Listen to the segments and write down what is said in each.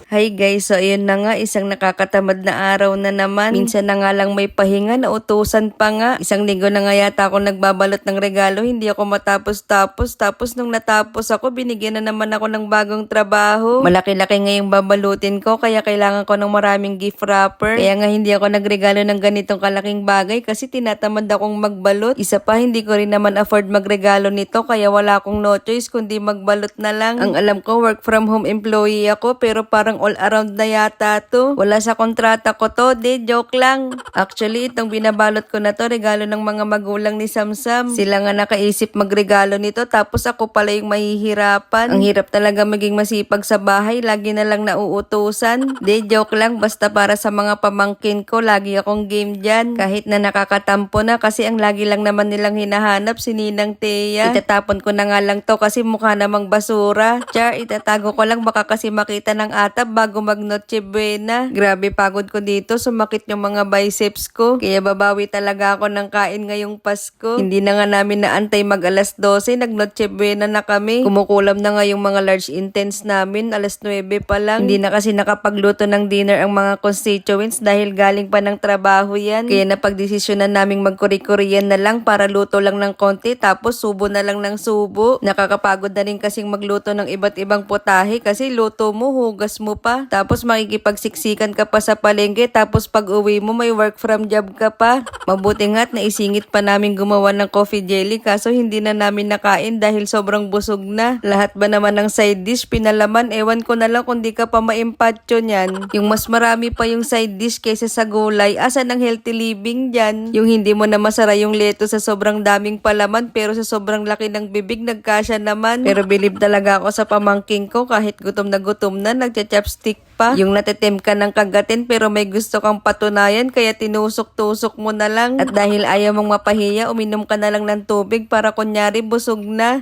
Hi guys, so ayun na nga, isang nakakatamad na araw na naman. Minsan na nga lang may pahinga, nautusan pa nga. Isang linggo na nga yata ako nagbabalot ng regalo, hindi ako matapos-tapos. Tapos nung natapos ako, binigyan na naman ako ng bagong trabaho. Malaki-laki ngayong babalutin ko, kaya kailangan ko ng maraming gift wrapper. Kaya nga hindi ako nagregalo ng ganitong kalaking bagay kasi tinatamad akong magbalot. Isa pa, hindi ko rin naman afford magregalo nito, kaya wala akong no choice kundi magbalot na lang. Ang alam ko, work from home employee ako, pero parang all around na yata to. Wala sa kontrata ko to, joke lang. Actually, itong binabalot ko na to, regalo ng mga magulang ni Samsam. Sila nga nakaisip magregalo nito, tapos ako pala yung mahihirapan. Ang hirap talaga maging masipag sa bahay, lagi na lang nauutusan. Joke lang, basta para sa mga pamangkin ko, lagi akong game dyan. Kahit na nakakatampo na, kasi ang lagi lang naman nilang hinahanap, si Ninang Thea. Itatapon ko na nga lang to kasi mukha namang basura. Char, itatago ko lang, baka kasi makita ng atap bago mag Noche Buena. Grabe pagod ko dito, sumakit yung mga biceps ko. Kaya babawi talaga ako ng kain ngayong Pasko. Hindi na nga namin naantay mag alas 12, nag Noche Buena na kami. Kumukulam na nga yung mga large intense namin, alas 9 pa lang. Hindi na kasi nakapagluto ng dinner ang mga constituents dahil galing pa ng trabaho yan. Kaya napagdesisyonan naming magkuri-kuriyan na lang para luto lang ng konti tapos subo na lang ng subo. Nakakapagod na rin kasing magluto ng iba't ibang putahe kasi luto mo, hugas mo pa. Tapos makikipagsiksikan ka pa sa palengke. Tapos pag uwi mo may work from job ka pa. Mabuti nga't naisingit pa namin gumawa ng coffee jelly kaso hindi na namin nakain dahil sobrang busog na. Lahat ba naman ng side dish pinalaman? Ewan ko na lang kung di ka pa maimpacho niyan. Yung mas marami pa yung side dish kaysa sa gulay. Asan ang healthy living dyan? Yung hindi mo na masara yung leto sa sobrang daming palaman pero sa sobrang laki ng bibig nagkasya naman. Pero believe talaga ako sa pamangking ko kahit gutom na nagcha-chopstick pa. Yung natitim ka ng kagatin pero may gusto kang patunayan kaya tinusok-tusok mo na lang. At dahil ayaw mong mapahiya, uminom ka na lang ng tubig para kunyari busog na.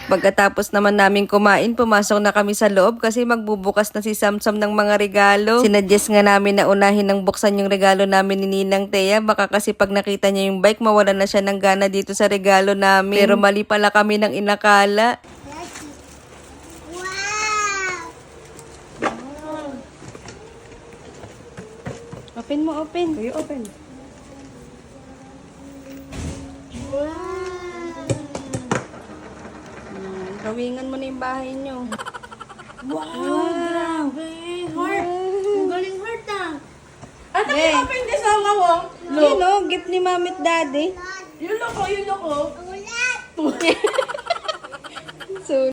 Pagkatapos naman namin kumain, pumasok na kami sa loob kasi magbubukas na si Samsam ng mga regalo. Sinuggest nga namin na unahin ng buksan yung regalo namin ni Ninang Thea. Baka kasi pag nakita niya yung bike, mawala na siya ng gana dito sa regalo namin. Pero mali pala kami ng inakala. Open mo, open. Kayo open. Rawingan mo na yung bahay nyo. Wow! Grabe! Heart! Ang galing heart ah! At ang Eh. open this ang mo? Yun o, gift ni Mami at Daddy. Yun loko, yun loko. So,